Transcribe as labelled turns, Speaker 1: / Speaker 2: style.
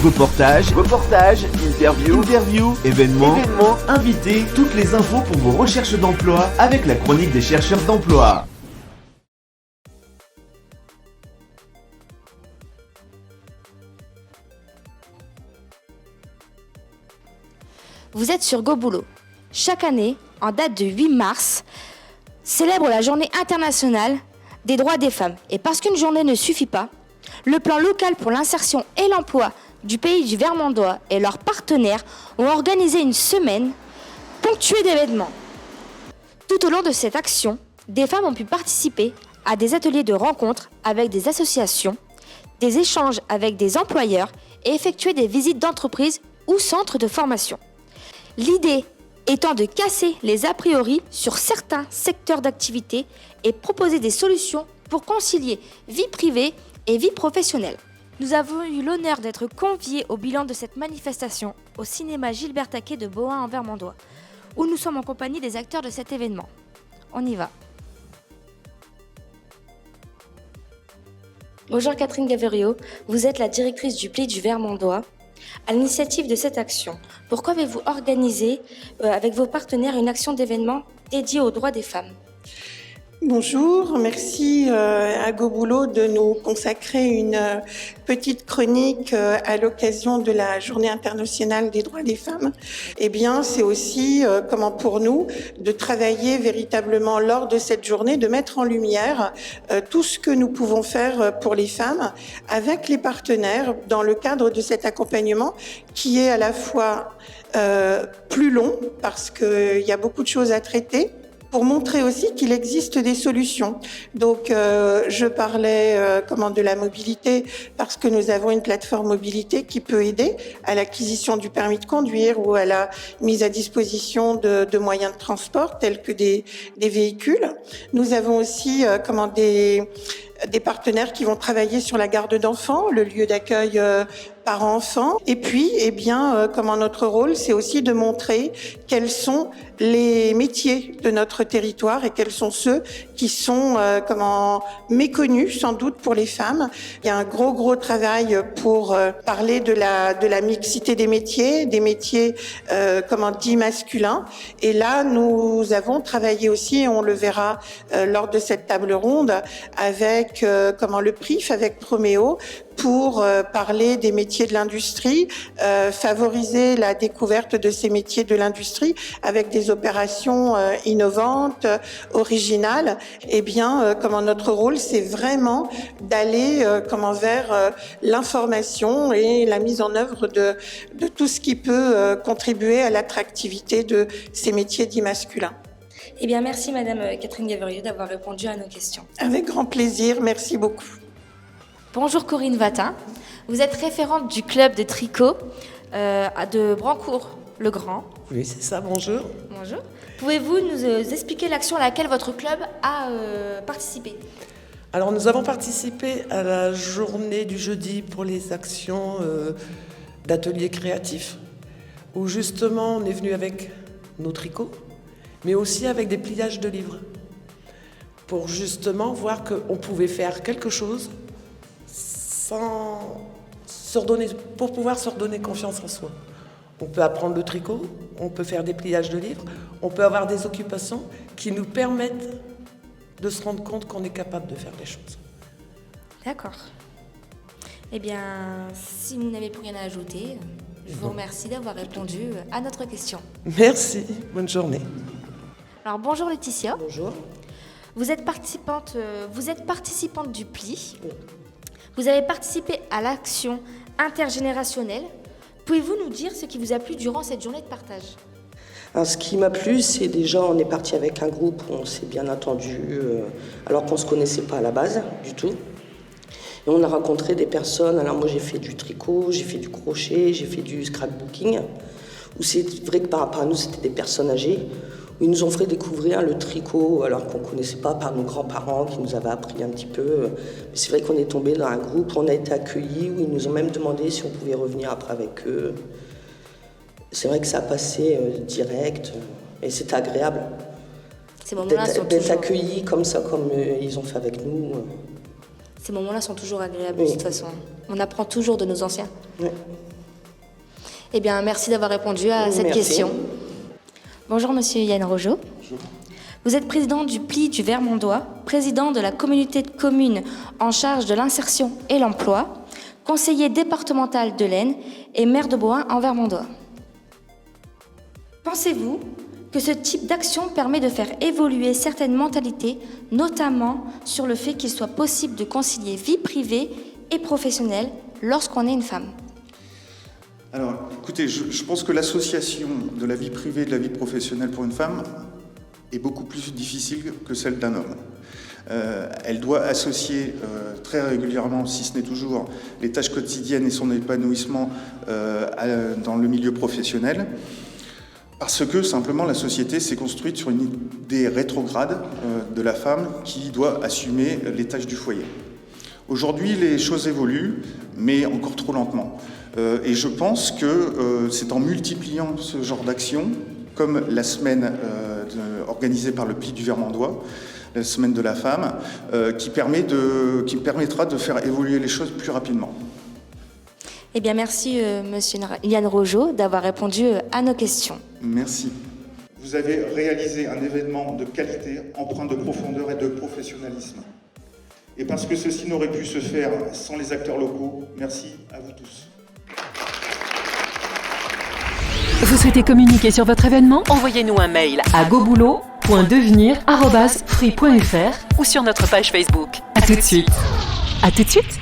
Speaker 1: Reportages, interviews, événements, invités, toutes les infos pour vos recherches d'emploi avec la chronique des chercheurs d'emploi.
Speaker 2: Vous êtes sur Go Boulot. Chaque année, en date du 8 mars, célèbre la journée internationale des droits des femmes. Et parce qu'une journée ne suffit pas, le plan local pour l'insertion et l'emploi du pays du Vermandois et leurs partenaires ont organisé une semaine ponctuée d'événements. Tout au long de cette action, des femmes ont pu participer à des ateliers de rencontres avec des associations, des échanges avec des employeurs et effectuer des visites d'entreprises ou centres de formation. L'idée étant de casser les a priori sur certains secteurs d'activité et proposer des solutions pour concilier vie privée et vie professionnelle. Nous avons eu l'honneur d'être conviés au bilan de cette manifestation au cinéma Gilbert Taquet de Bohain en Vermandois, où nous sommes en compagnie des acteurs de cet événement. On y va. Bonjour Catherine Gaverio, vous êtes la directrice du PLI du Vermandois. À l'initiative de cette action, pourquoi avez-vous organisé avec vos partenaires une action d'événement dédiée aux droits des femmes ?
Speaker 3: Bonjour, merci à Go Boulot de nous consacrer une petite chronique à l'occasion de la Journée internationale des droits des femmes. Eh bien, c'est aussi, comment pour nous, de travailler véritablement lors de cette journée, de mettre en lumière tout ce que nous pouvons faire pour les femmes avec les partenaires dans le cadre de cet accompagnement qui est à la fois plus long parce qu'il y a beaucoup de choses à traiter, pour montrer aussi qu'il existe des solutions. Donc, je parlais de la mobilité parce que nous avons une plateforme mobilité qui peut aider à l'acquisition du permis de conduire ou à la mise à disposition de moyens de transport tels que des véhicules. Nous avons aussi des partenaires qui vont travailler sur la garde d'enfants, le lieu d'accueil parents-enfants. Et puis, notre rôle, c'est aussi de montrer quels sont les métiers de notre territoire et quels sont ceux qui sont méconnus sans doute pour les femmes. Il y a un gros travail pour parler de la mixité des métiers dits masculins. Et là, nous avons travaillé aussi, et on le verra lors de cette table ronde, avec le PRIF, avec Proméo, pour parler des métiers de l'industrie, favoriser la découverte de ces métiers de l'industrie avec des opérations innovantes, originales. Notre rôle, c'est vraiment d'aller vers l'information et la mise en œuvre de tout ce qui peut contribuer à l'attractivité de ces métiers dits masculins.
Speaker 2: Eh bien, merci Madame Catherine Gaverio d'avoir répondu à nos questions.
Speaker 3: Avec grand plaisir, merci beaucoup.
Speaker 2: Bonjour Corinne Vatin, vous êtes référente du club de tricot de Brancourt-le-Grand.
Speaker 4: Oui, c'est ça, bonjour.
Speaker 2: Bonjour. Pouvez-vous nous expliquer l'action à laquelle votre club a participé ?
Speaker 4: Alors, nous avons participé à la journée du jeudi pour les actions d'ateliers créatifs, où justement on est venu avec nos tricots, mais aussi avec des pliages de livres, pour justement voir qu'on pouvait faire quelque chose pour pouvoir se redonner confiance en soi. On peut apprendre le tricot, on peut faire des pliages de livres, on peut avoir des occupations qui nous permettent de se rendre compte qu'on est capable de faire des choses.
Speaker 2: D'accord. Eh bien, si vous n'avez plus rien à ajouter, je vous remercie d'avoir répondu à notre question.
Speaker 4: Merci, bonne journée.
Speaker 2: Alors, bonjour Laetitia.
Speaker 5: Bonjour.
Speaker 2: Vous êtes participante du PLI. Oui. Vous avez participé à l'action intergénérationnelle. Pouvez-vous nous dire ce qui vous a plu durant cette journée de partage ?
Speaker 5: Alors, ce qui m'a plu, c'est déjà, on est parti avec un groupe où on s'est bien entendu, alors qu'on ne se connaissait pas à la base du tout. Et on a rencontré des personnes. Alors moi, j'ai fait du tricot, j'ai fait du crochet, j'ai fait du scrapbooking. Où c'est vrai que par rapport à nous, c'était des personnes âgées. Où ils nous ont fait découvrir le tricot, alors qu'on ne connaissait pas par nos grands-parents qui nous avaient appris un petit peu. Mais c'est vrai qu'on est tombé dans un groupe, on a été accueillis, où ils nous ont même demandé si on pouvait revenir après avec eux. C'est vrai que ça a passé direct, et c'était agréable.
Speaker 2: Ces moments-là sont
Speaker 5: d'être
Speaker 2: toujours...
Speaker 5: accueillis comme ça, comme ils ont fait avec nous.
Speaker 2: Ces moments-là sont toujours agréables de toute façon. On apprend toujours de nos anciens.
Speaker 5: Oui.
Speaker 2: Eh bien, merci d'avoir répondu à cette
Speaker 5: Merci.
Speaker 2: question. Bonjour, monsieur Yann Rojo.
Speaker 6: Bonjour.
Speaker 2: Vous êtes président du PLI du Vermandois, président de la communauté de communes en charge de l'insertion et l'emploi, conseiller départemental de l'Aisne et maire de Bohain en Vermandois. Pensez-vous que ce type d'action permet de faire évoluer certaines mentalités, notamment sur le fait qu'il soit possible de concilier vie privée et professionnelle lorsqu'on est une femme?
Speaker 6: Alors, écoutez, je pense que l'association de la vie privée et de la vie professionnelle pour une femme est beaucoup plus difficile que celle d'un homme. Elle doit associer très régulièrement, si ce n'est toujours, les tâches quotidiennes et son épanouissement dans le milieu professionnel, parce que simplement la société s'est construite sur une idée rétrograde de la femme qui doit assumer les tâches du foyer. Aujourd'hui, les choses évoluent, mais encore trop lentement. Et je pense que c'est en multipliant ce genre d'actions, comme la semaine organisée par le PLI du Vermandois, la semaine de la femme, qui permettra de faire évoluer les choses plus rapidement.
Speaker 2: Eh bien, merci, monsieur Yann Rojo, d'avoir répondu à nos questions.
Speaker 6: Merci. Vous avez réalisé un événement de qualité, empreint de profondeur et de professionnalisme. Et parce que ceci n'aurait pu se faire sans les acteurs locaux, merci à vous tous.
Speaker 7: Vous souhaitez communiquer sur votre événement? Envoyez-nous un mail à goboulot.devenir@free.fr ou sur notre page Facebook. À tout de suite. À tout de suite.